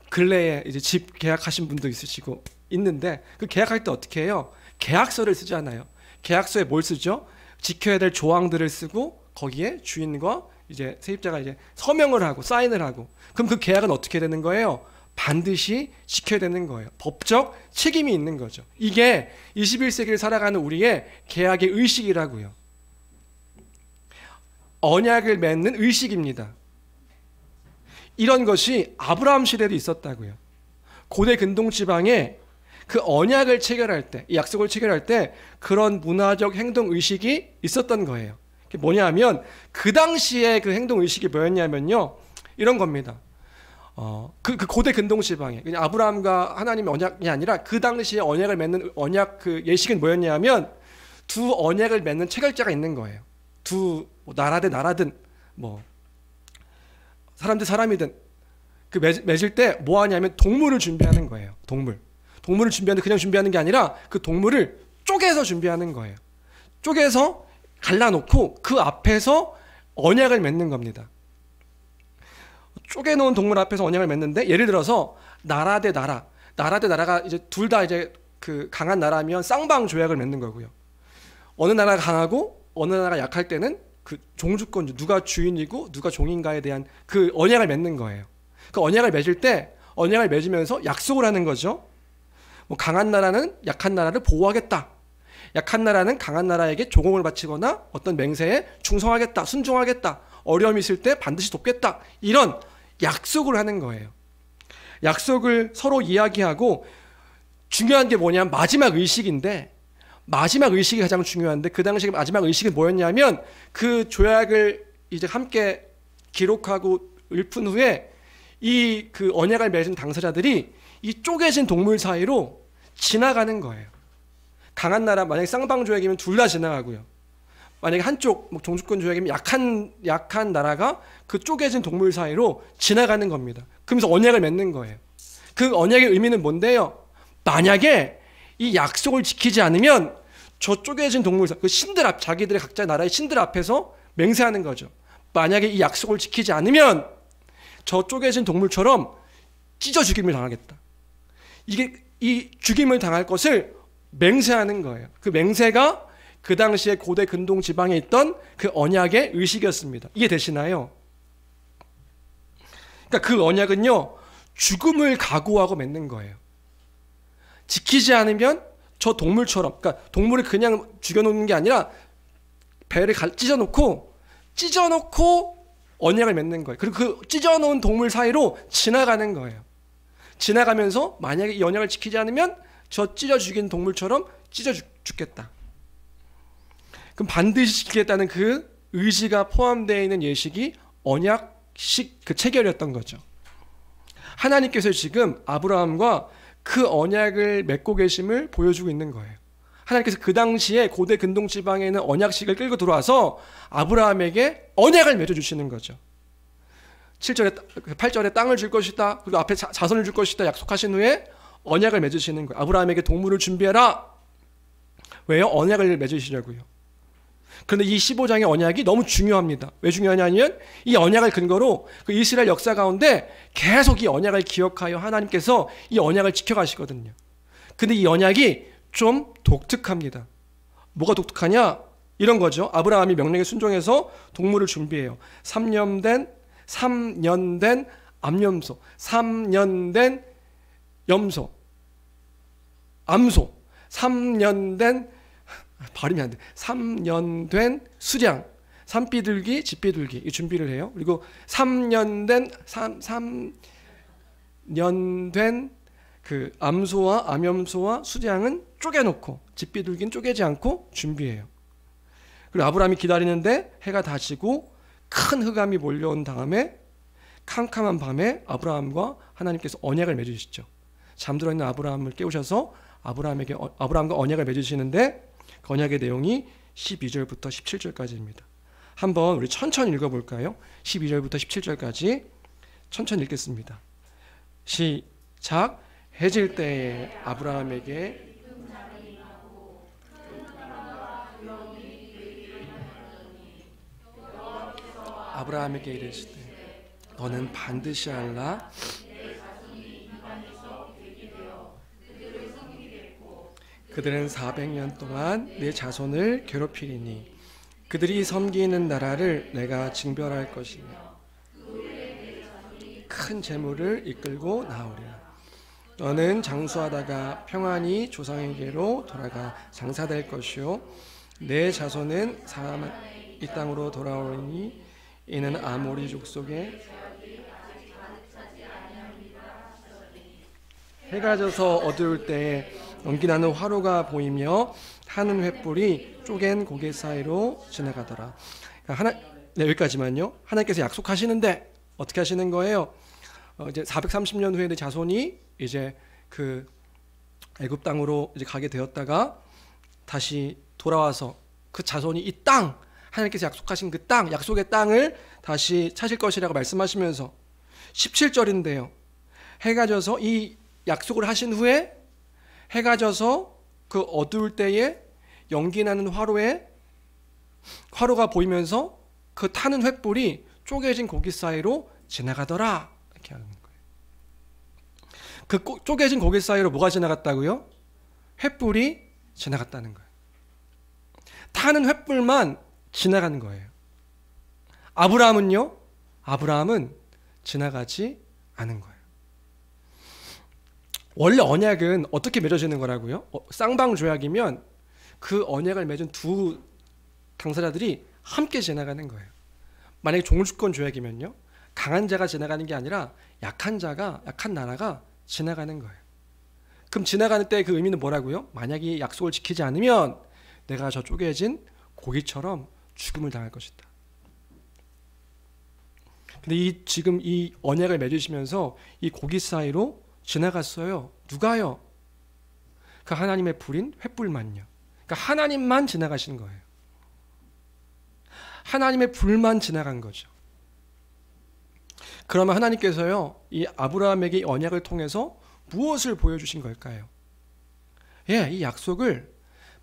근래에 이제 집 계약하신 분도 있는데, 그 계약할 때 어떻게 해요? 계약서를 쓰잖아요. 계약서에 뭘 쓰죠? 지켜야 될 조항들을 쓰고, 거기에 주인과 이제 세입자가 이제 서명을 하고 사인을 하고, 그럼 그 계약은 어떻게 되는 거예요? 반드시 지켜야 되는 거예요. 법적 책임이 있는 거죠. 이게 21세기를 살아가는 우리의 계약의 의식이라고요. 언약을 맺는 의식입니다. 이런 것이 아브라함 시대에도 있었다고요. 고대 근동지방에 그 언약을 체결할 때, 이 약속을 체결할 때 그런 문화적 행동 의식이 있었던 거예요. 그게 뭐냐면, 그 당시에 그 행동 의식이 뭐였냐면요, 이런 겁니다. 그 고대 근동지방에 그냥 아브라함과 하나님의 언약이 아니라 그 당시에 언약을 맺는 언약 그 예식은 뭐였냐면, 두 언약을 맺는 체결자가 있는 거예요. 뭐 나라 대 나라든 뭐 사람 대 사람이든 그 맺을 때 뭐 하냐면 동물을 준비하는 거예요. 동물을 준비하는데 그냥 준비하는 게 아니라 그 동물을 쪼개서 준비하는 거예요. 쪼개서 갈라놓고 그 앞에서 언약을 맺는 겁니다. 쪼개놓은 동물 앞에서 언약을 맺는데, 예를 들어서 나라 대 나라가 이제 둘 다 이제 그 강한 나라면 쌍방 조약을 맺는 거고요. 어느 나라가 강하고 어느 나라가 약할 때는 그 종주권, 누가 주인이고 누가 종인가에 대한 그 언약을 맺는 거예요. 그 언약을 맺을 때 언약을 맺으면서 약속을 하는 거죠. 뭐 강한 나라는 약한 나라를 보호하겠다. 약한 나라는 강한 나라에게 조공을 바치거나 어떤 맹세에 충성하겠다, 순종하겠다. 어려움이 있을 때 반드시 돕겠다. 이런 약속을 하는 거예요. 약속을 서로 이야기하고, 중요한 게 뭐냐면 마지막 의식인데, 마지막 의식이 가장 중요한데, 그 당시 마지막 의식은 뭐였냐면, 그 조약을 이제 함께 기록하고 읊은 후에 이 그 언약을 맺은 당사자들이 이 쪼개진 동물 사이로 지나가는 거예요. 강한 나라, 만약에 쌍방 조약이면 둘 다 지나가고요. 만약에 한쪽 뭐 종주권 조약이면 약한 나라가 그 쪼개진 동물 사이로 지나가는 겁니다. 그러면서 언약을 맺는 거예요. 그 언약의 의미는 뭔데요? 만약에 이 약속을 지키지 않으면 저 쪼개진 동물, 그 신들 앞, 자기들의 각자 나라의 신들 앞에서 맹세하는 거죠. 만약에 이 약속을 지키지 않으면 저 쪼개진 동물처럼 찢어 죽임을 당하겠다. 이게 이 죽임을 당할 것을 맹세하는 거예요. 그 맹세가 그 당시에 고대 근동 지방에 있던 그 언약의 의식이었습니다. 이해 되시나요? 그러니까 그 언약은요, 죽음을 각오하고 맺는 거예요. 지키지 않으면 저 동물처럼, 그러니까 동물을 그냥 죽여놓는 게 아니라 배를 찢어놓고 언약을 맺는 거예요. 그리고 그 찢어놓은 동물 사이로 지나가는 거예요. 지나가면서 만약에 이 언약을 지키지 않으면 저 찢어 죽인 동물처럼 찢어 죽겠다. 그럼 반드시 지키겠다는 그 의지가 포함되어 있는 예식이 언약식 그 체결이었던 거죠. 하나님께서 지금 아브라함과 그 언약을 맺고 계심을 보여주고 있는 거예요. 하나님께서 그 당시에 고대 근동 지방에 있는 언약식을 끌고 들어와서 아브라함에게 언약을 맺어주시는 거죠. 7절에 8절에 땅을 줄 것이다. 그리고 앞에 자손을 줄 것이다. 약속하신 후에 언약을 맺으시는 거예요. 아브라함에게 동물을 준비해라. 왜요? 언약을 맺으시려고요. 그런데 이 15장의 언약이 너무 중요합니다. 왜 중요하냐면 이 언약을 근거로 그 이스라엘 역사 가운데 계속 이 언약을 기억하여 하나님께서 이 언약을 지켜가시거든요. 근데 이 언약이 좀 독특합니다. 뭐가 독특하냐? 이런 거죠. 아브라함이 명령에 순종해서 동물을 준비해요. 3년 된 암염소, 3년 된 염소, 암소, 3년 된 발음이 안 돼. 3년 된 수량, 산비둘기, 집비둘기 이 준비를 해요. 그리고 3년 된 그 암소와 암염소와 수량은 쪼개놓고 집비둘기는 쪼개지 않고 준비해요. 그리고 아브라함이 기다리는데 해가 다 지고 큰 흑암이 몰려온 다음에 캄캄한 밤에 아브라함과 하나님께서 언약을 맺으시죠. 잠들어 있는 아브라함을 깨우셔서 아브라함과 언약을 맺으시는데 그 언약의 내용이 12절부터 17절까지입니다. 한번 우리 천천히 읽어볼까요? 12절부터 17절까지 천천히 읽겠습니다. 시작. 해질 때에 아브라함에게 이르시되 너는 반드시 알라. 그들은 400년 동안 내 자손을 괴롭히리니 그들이 섬기는 나라를 내가 징별할 것이며 큰 재물을 이끌고 나오리라. 너는 장수하다가 평안히 조상에게로 돌아가 장사될 것이요 내 자손은 이 땅으로 돌아오리니 이는 아모리 족속의 해가 져서 어두울 때에 연기나는 화로가 보이며 타는 횃불이 쪼갠 고개 사이로 지나가더라. 여기까지만요. 하나님께서 약속하시는데 어떻게 하시는 거예요? 이제 430년 후에 내 자손이 이제 그 애굽 땅으로 이제 가게 되었다가 다시 돌아와서 그 자손이 이 땅, 하나님께서 약속하신 그 땅, 약속의 땅을 다시 찾을 것이라고 말씀하시면서 17절인데요. 해가 져서 이 약속을 하신 후에 해가 져서 그 어두울 때에 연기나는 화로가 보이면서 그 타는 횃불이 쪼개진 고기 사이로 지나가더라. 이렇게 하는 거예요. 그 쪼개진 고기 사이로 뭐가 지나갔다고요? 횃불이 지나갔다는 거예요. 타는 횃불만 지나가는 거예요. 아브라함은 지나가지 않은 거예요. 원래 언약은 어떻게 맺어지는 거라고요? 쌍방조약이면 그 언약을 맺은 두 당사자들이 함께 지나가는 거예요. 만약에 종주권 조약이면요, 강한 자가 지나가는 게 아니라 약한 나라가 지나가는 거예요. 그럼 지나가는 때 그 의미는 뭐라고요? 만약에 약속을 지키지 않으면 내가 저 쪼개진 고기처럼 죽음을 당할 것이다. 근데 지금 이 언약을 맺으시면서 이 고기 사이로 지나갔어요. 누가요? 그 하나님의 불인 횃불만요. 그러니까 하나님만 지나가신 거예요. 하나님의 불만 지나간 거죠. 그러면 하나님께서요, 이 아브라함에게 이 언약을 통해서 무엇을 보여주신 걸까요? 예, 이 약속을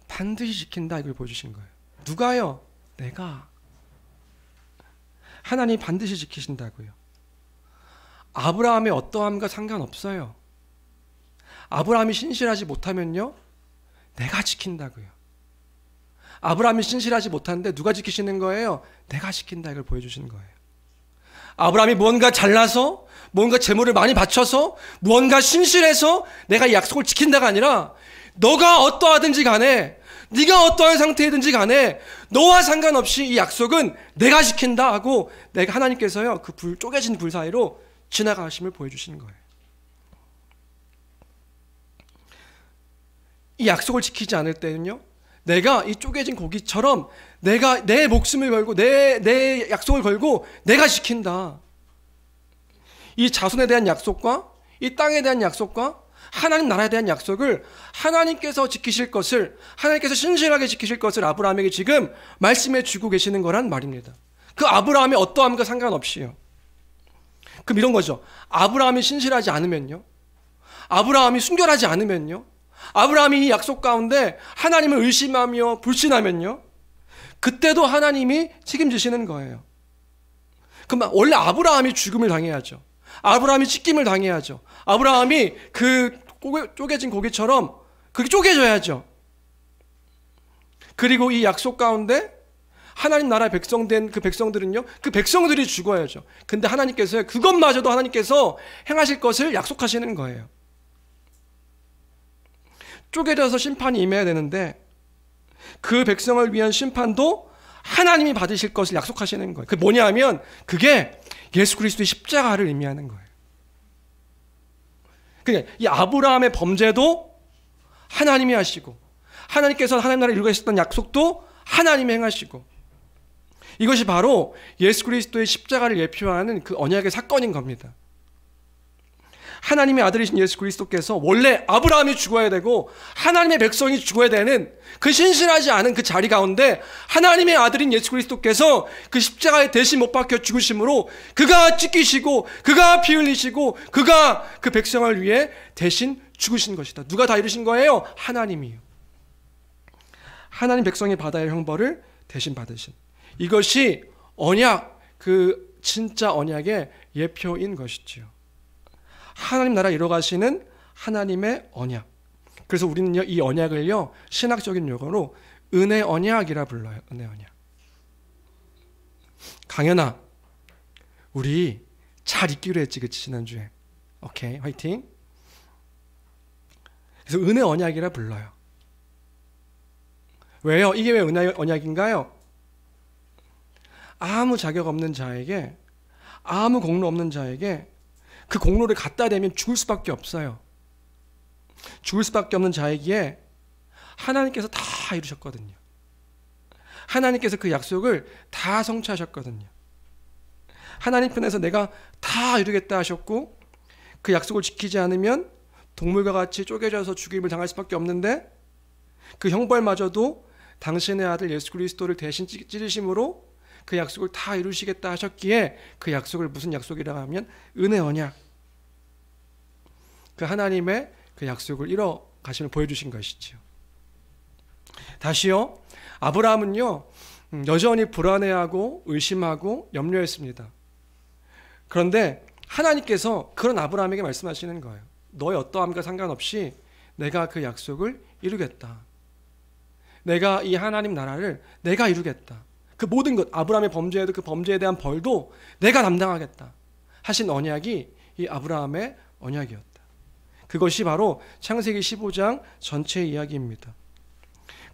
반드시 지킨다 이걸 보여주신 거예요. 누가요? 내가. 하나님 반드시 지키신다고요. 아브라함의 어떠함과 상관없어요. 아브라함이 신실하지 못하면요, 내가 지킨다고요. 아브라함이 신실하지 못하는데 누가 지키시는 거예요? 내가 지킨다 이걸 보여주시는 거예요. 아브라함이 무언가 잘나서, 무언가 재물을 많이 바쳐서, 무언가 신실해서 내가 이 약속을 지킨다가 아니라 너가 어떠하든지 간에, 네가 어떠한 상태이든지 간에 너와 상관없이 이 약속은 내가 지킨다 하고 내가 하나님께서요 그 쪼개진 불 사이로 지나가심을 보여주시는 거예요. 이 약속을 지키지 않을 때는요, 내가 이 쪼개진 고기처럼 내가 내 목숨을 걸고 내 약속을 걸고 내가 지킨다. 이 자손에 대한 약속과 이 땅에 대한 약속과 하나님 나라에 대한 약속을 하나님께서 지키실 것을, 하나님께서 신실하게 지키실 것을 아브라함에게 지금 말씀해 주고 계시는 거란 말입니다. 그 아브라함의 어떠함과 상관없이요. 그럼 이런 거죠. 아브라함이 신실하지 않으면요, 아브라함이 순결하지 않으면요, 아브라함이 이 약속 가운데 하나님을 의심하며 불신하면요, 그때도 하나님이 책임지시는 거예요. 그럼 원래 아브라함이 죽음을 당해야죠. 아브라함이 찢김을 당해야죠. 아브라함이 그 쪼개진 고기처럼 그게 쪼개져야죠. 그리고 이 약속 가운데 하나님 나라의 백성된 그 백성들은요, 그 백성들이 죽어야죠. 근데 하나님께서 그것마저도 하나님께서 행하실 것을 약속하시는 거예요. 쪼개져서 심판이 임해야 되는데 그 백성을 위한 심판도 하나님이 받으실 것을 약속하시는 거예요. 그게 뭐냐면 그게 예수 그리스도의 십자가를 의미하는 거예요. 그러니까 이 아브라함의 범죄도 하나님이 하시고, 하나님께서 하나님 나라를 이루게 하셨던 약속도 하나님이 행하시고, 이것이 바로 예수 그리스도의 십자가를 예표하는 그 언약의 사건인 겁니다. 하나님의 아들이신 예수 그리스도께서 원래 아브라함이 죽어야 되고 하나님의 백성이 죽어야 되는 그 신실하지 않은 그 자리 가운데 하나님의 아들인 예수 그리스도께서 그 십자가에 대신 못 박혀 죽으심으로 그가 찢기시고 그가 피 흘리시고 그가 그 백성을 위해 대신 죽으신 것이다. 누가 다 이루신 거예요? 하나님이요. 하나님 백성이 받아야 할 형벌을 대신 받으신, 이것이 언약, 그 진짜 언약의 예표인 것이지요. 하나님 나라 이뤄가시는 하나님의 언약. 그래서 우리는요, 이 언약을요, 신학적인 용어로 은혜 언약이라 불러요. 은혜 언약. 강연아, 우리 잘 있기로 했지, 그치, 지난주에. 오케이, 화이팅. 그래서 은혜 언약이라 불러요. 왜요? 이게 왜 은혜 언약인가요? 아무 자격 없는 자에게, 아무 공로 없는 자에게 그 공로를 갖다 대면 죽을 수밖에 없어요. 죽을 수밖에 없는 자이기에 하나님께서 다 이루셨거든요. 하나님께서 그 약속을 다 성취하셨거든요. 하나님 편에서 내가 다 이루겠다 하셨고, 그 약속을 지키지 않으면 동물과 같이 쪼개져서 죽임을 당할 수밖에 없는데, 그 형벌마저도 당신의 아들 예수 그리스도를 대신 찌르심으로 그 약속을 다 이루시겠다 하셨기에, 그 약속을 무슨 약속이라고 하면 은혜 언약, 그 하나님의 그 약속을 이뤄 가심을 보여주신 것이죠. 다시요, 아브라함은요 여전히 불안해하고 의심하고 염려했습니다. 그런데 하나님께서 그런 아브라함에게 말씀하시는 거예요. 너의 어떠함과 상관없이 내가 그 약속을 이루겠다. 내가 이 하나님 나라를 내가 이루겠다. 그 모든 것, 아브라함의 범죄에도 그 범죄에 대한 벌도 내가 담당하겠다 하신 언약이 이 아브라함의 언약이었다. 그것이 바로 창세기 15장 전체 이야기입니다.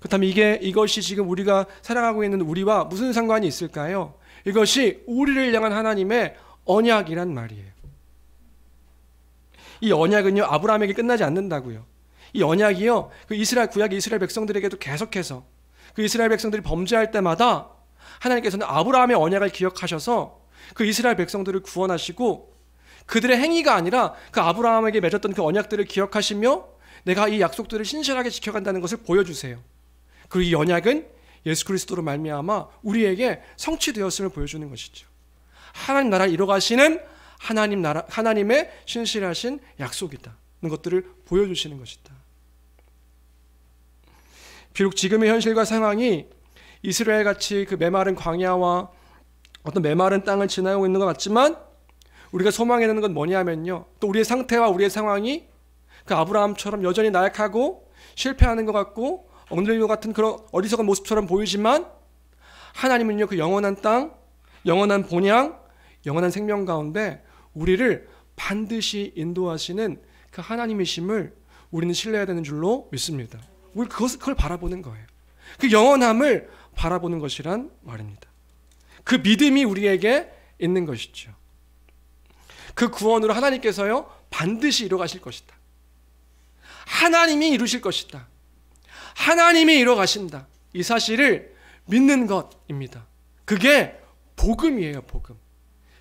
그렇다면 이것이 지금 우리가 살아가고 있는 우리와 무슨 상관이 있을까요? 이것이 우리를 향한 하나님의 언약이란 말이에요. 이 언약은요, 아브라함에게 끝나지 않는다고요. 이 언약이요, 그 구약 이스라엘 백성들에게도 계속해서 그 이스라엘 백성들이 범죄할 때마다 하나님께서는 아브라함의 언약을 기억하셔서 그 이스라엘 백성들을 구원하시고, 그들의 행위가 아니라 그 아브라함에게 맺었던 그 언약들을 기억하시며 내가 이 약속들을 신실하게 지켜간다는 것을 보여주세요. 그리고 이 언약은 예수 그리스도로 말미암아 우리에게 성취되었음을 보여주는 것이죠. 하나님 나라를 이뤄가시는 하나님의 신실하신 약속이다. 것들을 보여주시는 것이다. 비록 지금의 현실과 상황이 이스라엘같이 그 메마른 광야와 어떤 메마른 땅을 지나고 있는 것 같지만 우리가 소망해야 되는 건 뭐냐면요, 또 우리의 상태와 우리의 상황이 그 아브라함처럼 여전히 나약하고 실패하는 것 같고 엉들린 것 같은 그런 어리석은 모습처럼 보이지만 하나님은요, 그 영원한 땅, 영원한 본향, 영원한 생명 가운데 우리를 반드시 인도하시는 그 하나님이심을 우리는 신뢰해야 되는 줄로 믿습니다. 우리 그걸 바라보는 거예요. 그 영원함을 바라보는 것이란 말입니다. 그 믿음이 우리에게 있는 것이죠. 그 구원으로 하나님께서요, 반드시 이루어가실 것이다. 하나님이 이루실 것이다. 하나님이 이루어가신다. 이 사실을 믿는 것입니다. 그게 복음이에요, 복음.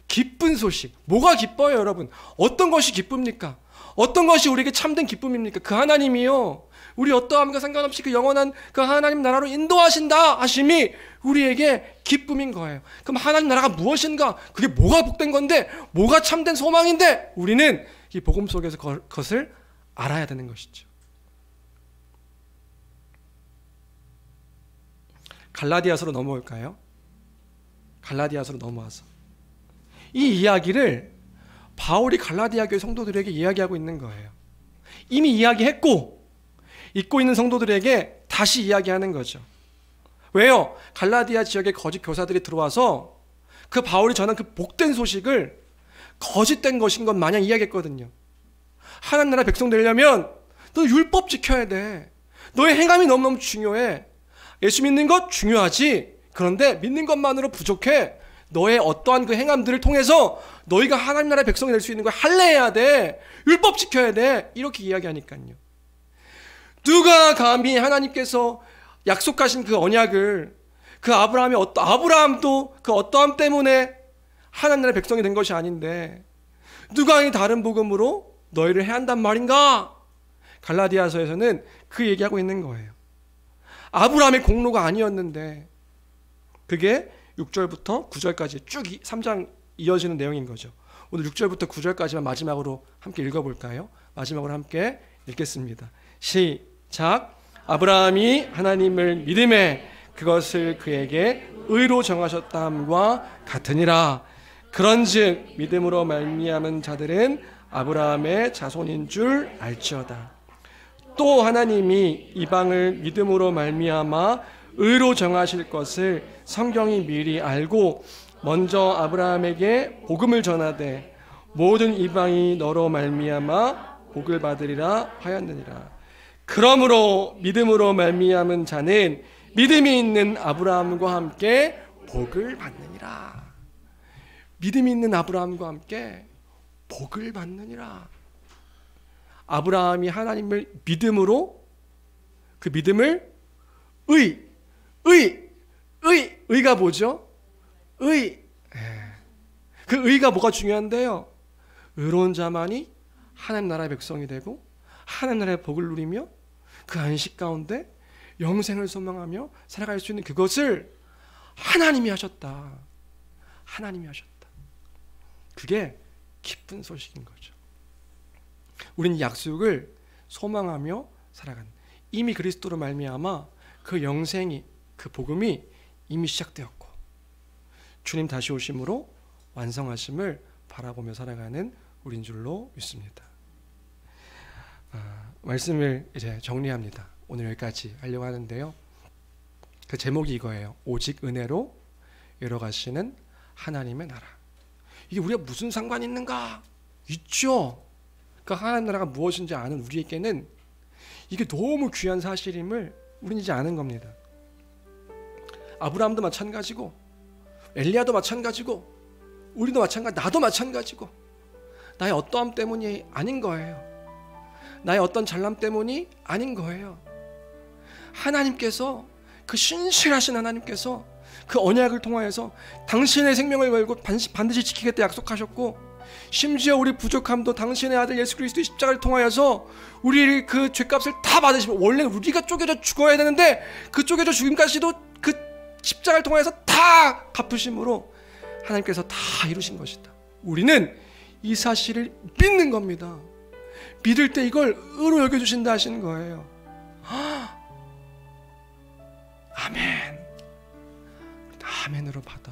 기쁜 소식. 뭐가 기뻐요, 여러분? 어떤 것이 기쁩니까? 어떤 것이 우리에게 참된 기쁨입니까? 그 하나님이요, 우리 어떠함과 상관없이 그 영원한 그 하나님 나라로 인도하신다 하심이 우리에게 기쁨인 거예요. 그럼 하나님 나라가 무엇인가? 그게 뭐가 복된 건데? 뭐가 참된 소망인데? 우리는 이 복음 속에서 그것을 알아야 되는 것이죠. 갈라디아서로 넘어올까요? 갈라디아서로 넘어와서 이 이야기를 바울이 갈라디아 교회 성도들에게 이야기하고 있는 거예요. 이미 이야기했고 잊고 있는 성도들에게 다시 이야기하는 거죠. 왜요? 갈라디아 지역에 거짓 교사들이 들어와서 그 바울이 전한 그 복된 소식을 거짓된 것인 것 마냥 이야기했거든요. 하나님 나라 백성 되려면 너 율법 지켜야 돼. 너의 행함이 너무너무 중요해. 예수 믿는 것 중요하지. 그런데 믿는 것만으로 부족해. 너의 어떠한 그 행함들을 통해서 너희가 하나님 나라의 백성이 될 수 있는 걸 할례해야 돼. 율법 지켜야 돼. 이렇게 이야기하니까요. 누가 감히 하나님께서 약속하신 그 언약을 그 아브라함도 그 어떠함 때문에 하나님 나라의 백성이 된 것이 아닌데 누가 이 다른 복음으로 너희를 해야 한단 말인가? 갈라디아서에서는 그 얘기하고 있는 거예요. 아브라함의 공로가 아니었는데 그게 6절부터 9절까지 쭉 3장 이어지는 내용인 거죠. 오늘 6절부터 9절까지만 마지막으로 함께 읽어볼까요? 마지막으로 함께 읽겠습니다. 시작. 아브라함이 하나님을 믿음에 그것을 그에게 의로 정하셨다함과 같으니라. 그런즉 믿음으로 말미암은 자들은 아브라함의 자손인 줄 알지어다. 또 하나님이 이방을 믿음으로 말미암아 의로 정하실 것을 성경이 미리 알고 먼저 아브라함에게 복음을 전하되 모든 이방이 너로 말미암아 복을 받으리라 하였느니라. 그러므로 믿음으로 말미암은 자는 믿음이 있는 아브라함과 함께 복을 받느니라. 믿음이 있는 아브라함과 함께 복을 받느니라. 아브라함이 하나님을 믿음으로 그 믿음을 의가 뭐죠? 그 의가 뭐가 중요한데요? 의로운 자만이 하나님 나라의 백성이 되고 하나님 나라의 복을 누리며 그 안식 가운데 영생을 소망하며 살아갈 수 있는 그것을 하나님이 하셨다. 하나님이 하셨다. 그게 기쁜 소식인 거죠. 우리는 약속을 소망하며 살아가는, 이미 그리스도로 말미암아 그 영생이, 그 복음이 이미 시작되었고 주님 다시 오심으로 완성하심을 바라보며 살아가는 우린 줄로 믿습니다. 말씀을 이제 정리합니다. 오늘 여기까지 하려고 하는데요. 그 제목이 이거예요. 오직 은혜로 이뤄가시는 하나님의 나라. 이게 우리가 무슨 상관이 있는가? 있죠. 그 하나님 나라가 무엇인지 아는 우리에게는 이게 너무 귀한 사실임을 우리는 이제 아는 겁니다. 아브라함도 마찬가지고 엘리야도 마찬가지고 우리도 마찬가지, 나도 마찬가지고 나의 어떠함 때문이 아닌 거예요. 나의 어떤 잘남 때문이 아닌 거예요. 하나님께서, 그 신실하신 하나님께서 그 언약을 통하여서 당신의 생명을 걸고 반드시 지키겠다 약속하셨고, 심지어 우리 부족함도 당신의 아들 예수 그리스도의 십자가를 통하여서 우리 그 죄값을 다 받으시고, 원래 우리가 쪼개져 죽어야 되는데 그 쪼개져 죽임까지도 그 십자가를 통하여서 다 갚으심으로 하나님께서 다 이루신 것이다. 우리는 이 사실을 믿는 겁니다. 믿을 때 이걸 의로 여겨주신다 하시는 거예요. 아멘. 아멘으로 받아.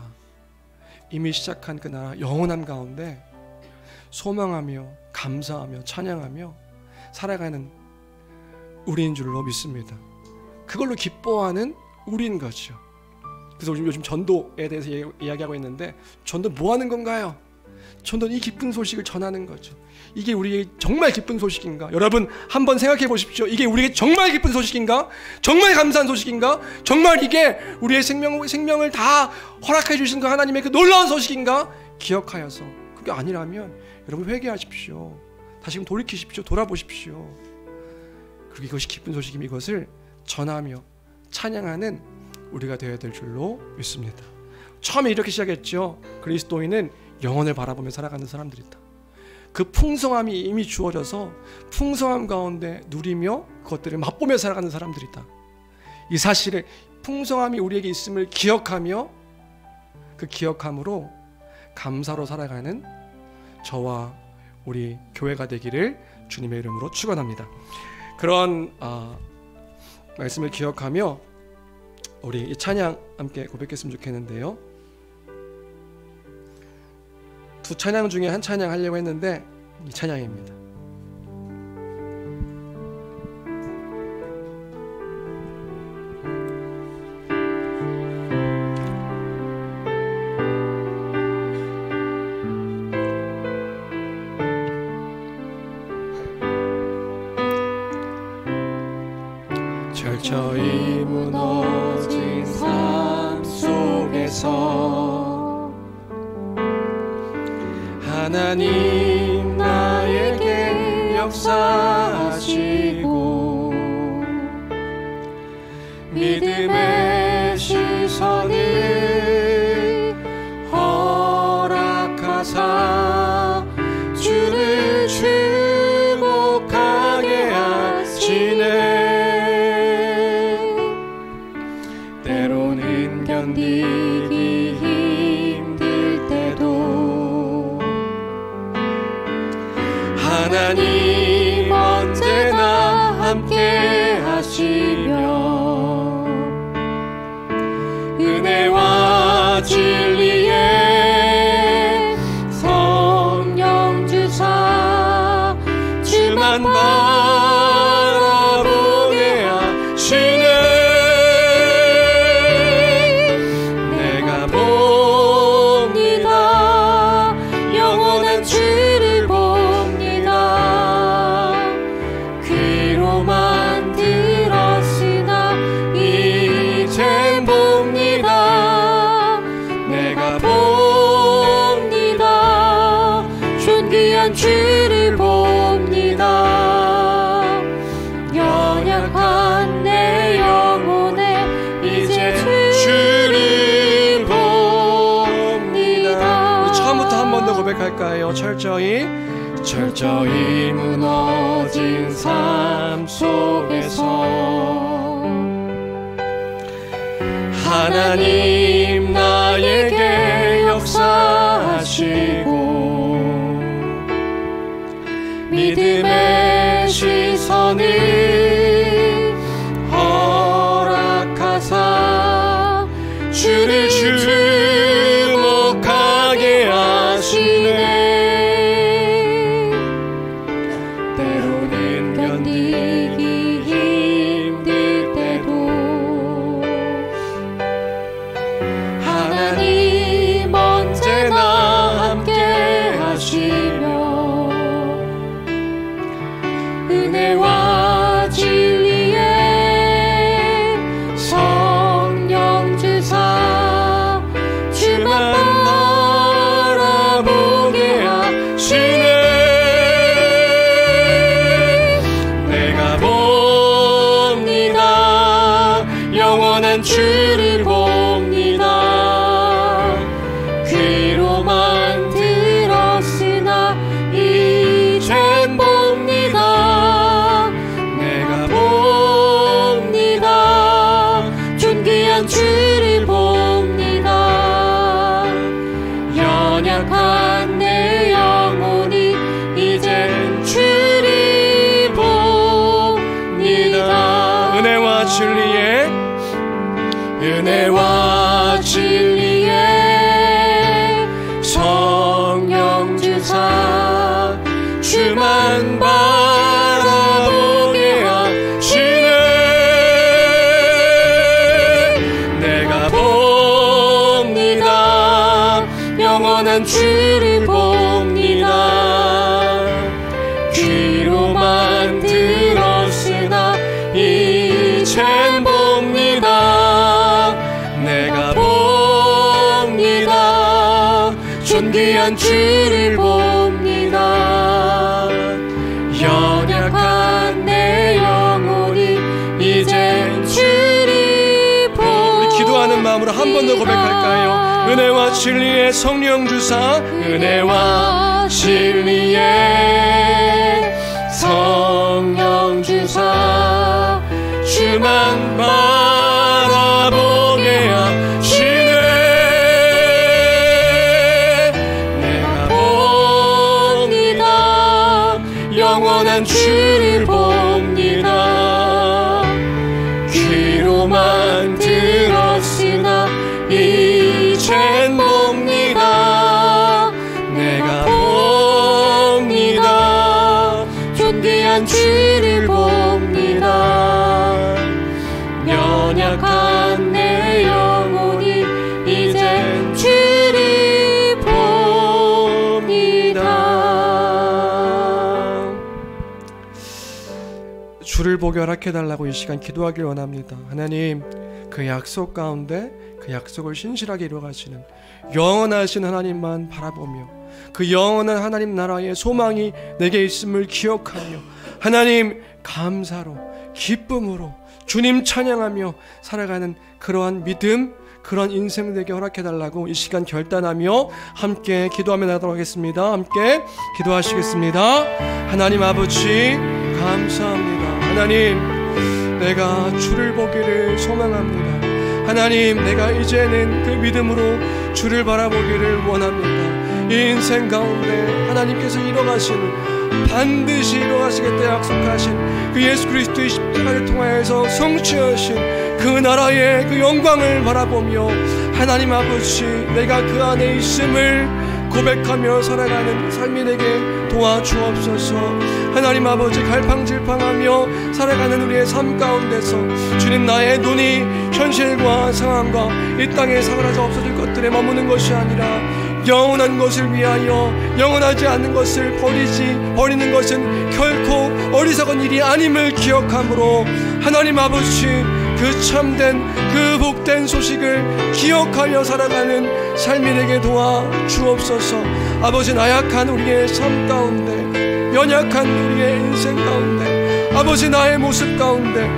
이미 시작한 그 나라 영원함 가운데 소망하며 감사하며 찬양하며 살아가는 우리인 줄로 믿습니다. 그걸로 기뻐하는 우리인 거죠. 그래서 요즘 전도에 대해서 이야기하고 있는데, 전도 뭐 하는 건가요? 전도는 이 기쁜 소식을 전하는 거죠. 이게 우리에게 정말 기쁜 소식인가? 여러분 한번 생각해 보십시오. 이게 우리에게 정말 기쁜 소식인가? 정말 감사한 소식인가? 정말 이게 우리의 생명을 다 허락해 주신 그 하나님의 그 놀라운 소식인가? 기억하여서, 그게 아니라면 여러분 회개하십시오. 다시금 돌이키십시오. 돌아보십시오. 그리고 이것이 기쁜 소식이면 이것을 전하며 찬양하는 우리가 되어야 될 줄로 믿습니다. 처음에 이렇게 시작했죠. 그리스도인은 영혼을 바라보며 살아가는 사람들이다. 그 풍성함이 이미 주어져서 풍성함 가운데 누리며 그것들을 맛보며 살아가는 사람들이다. 이 사실을, 풍성함이 우리에게 있음을 기억하며 그 기억함으로 감사로 살아가는 저와 우리 교회가 되기를 주님의 이름으로 축원합니다. 그런 말씀을 기억하며 우리 이 찬양 함께 고백했으면 좋겠는데요. 두 찬양 중에 한 찬양 하려고 했는데 이 찬양입니다. 철저히 무너진 삶 속에서 하나님 나에게 역사하시고 믿음의 시선을 허락하사 주를 주목하게 하시네. 때로는 견디기 힘들 때도 하나님 언제나 함께 하시며 은혜와 진리에 성령 주사 주만 바라보게 하시네. 내가 봅니다. 영원한 주를 봅니다. 귀로만 들었으나 이젠 봅니다. 내가 봅니다. 존귀한 주를 봅니다. 연약한 내 영혼에 이제 주를 봅니다. 우리 처음부터 한 번 더 고백할까요? 철저히 무너진 삶 속에서 하나님 나에게 역사하시고 믿음의 시선을 허락하사 주를 주목하게 하시네. 때로는 견디기 힘들 때도 하나님 언제나 함께 하시며 은혜와 진리에 성령 주사 주만 바라보게 하시네. 내가 봅니다. 영원한 주를 봅니다. 귀로만 들었으나 이젠 봅니다. 내가 봅니다. 존귀한 주를 봅니다. 연약한 내 영혼이 이젠 주를 은혜와 진리의 성령 주사 주만 바라보게 하시네. 내가 봅니다. 영원한 주를 봅니다. 귀로만 들었으나 이젠 봅니다. 내가 봅니다. 존귀한 주를 봅니다. 연약한 내 영혼이 이젠 주를 봅니다. 우리 기도하는 마음으로 한 번 더 고백할까요? 은혜와 진리의 성령 주사, 은혜와 진리의 성령 주사 주만 바라보게 하시네. 내가 봅니다. 영원한 주를 봅니다. 귀로만 들었으나 이젠 봅니다. 내가 봅니다. 존귀한 주를 봅니다. 연약한 내 영혼이 이젠 주를 봅니다. 주를 보게 허락해달라고 이 시간 기도하길 원합니다. 하나님, 그 약속 가운데 그 약속을 신실하게 이루어가시는 영원하신 하나님만 바라보며 그 영원한 하나님 나라의 소망이 내게 있음을 기억하며 하나님 감사로 기쁨으로 주님 찬양하며 살아가는 그러한 믿음, 그런 인생 되게 허락해달라고 이 시간 결단하며 함께 기도하며 나가도록 하겠습니다. 함께 기도하시겠습니다. 하나님 아버지 감사합니다. 하나님, 내가 주를 보기를 소망합니다. 하나님, 내가 이제는 그 믿음으로 주를 바라보기를 원합니다. 이 인생 가운데 하나님께서 이뤄가시는, 반드시 이뤄가시겠다 약속하신 그 예수 그리스도의 십자가를 통하여서 성취하신 그 나라의 그 영광을 바라보며 하나님 아버지, 내가 그 안에 있음을 고백하며 살아가는 삶이 되게 도와주옵소서. 하나님 아버지, 갈팡질팡하며 살아가는 우리의 삶 가운데서 주님, 나의 눈이 현실과 상황과 이 땅에 사그라져 없어질 것들에 머무는 것이 아니라 영원한 것을 위하여, 영원하지 않는 것을 버리는 것은 결코 어리석은 일이 아님을 기억함으로 하나님 아버지, 그 참된 그 복된 소식을 기억하여 살아가는 삶이 되게 도와주옵소서. 아버지, 나약한 우리의 삶 가운데, 연약한 우리의 인생 가운데, 아버지 나의 모습 가운데,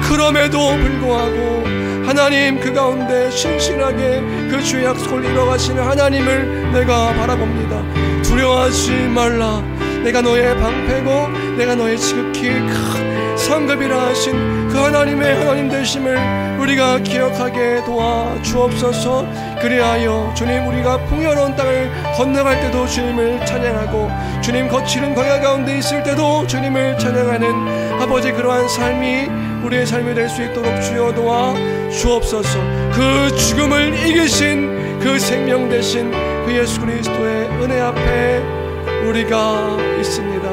그럼에도 불구하고 하나님 그 가운데 신실하게 그 주의 약속을 이뤄가시는 하나님을 내가 바라봅니다. 두려워하지 말라. 내가 너의 방패고 내가 너의 지극히 큰 상급이라 하신 그 하나님의 하나님 되심을 우리가 기억하게 도와주옵소서. 그리하여 주님, 우리가 풍요로운 땅을 건너갈 때도 주님을 찬양하고 주님, 거칠은 광야 가운데 있을 때도 주님을 찬양하는 아버지, 그러한 삶이 우리의 삶이 될 수 있도록 주여 도와 주옵소서. 그 죽음을 이기신 그 생명 되신 그 예수 그리스도의 은혜 앞에 우리가 있습니다.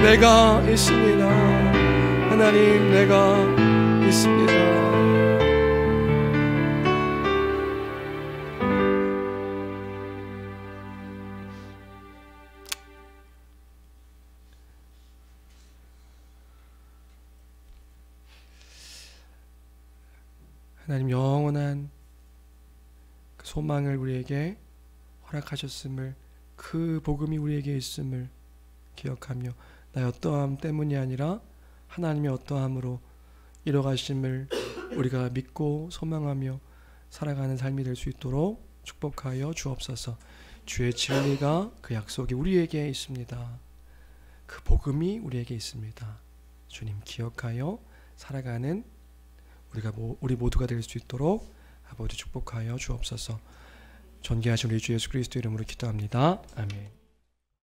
내가 있습니다. 하나님, 내가 있습니다. 하나님, 영원한 그 소망을 우리에게 허락하셨음을, 그 복음이 우리에게 있음을 기억하며 나의 어떠함 때문이 아니라 하나님의 어떠함으로 이뤄가심을 우리가 믿고 소망하며 살아가는 삶이 될 수 있도록 축복하여 주옵소서. 주의 진리가, 그 약속이 우리에게 있습니다. 그 복음이 우리에게 있습니다. 주님 기억하여 살아가는 우리 모두가 될 수 있도록 아버지 축복하여 주옵소서. 존귀하신 우리 주 예수 그리스도 이름으로 기도합니다. 아멘.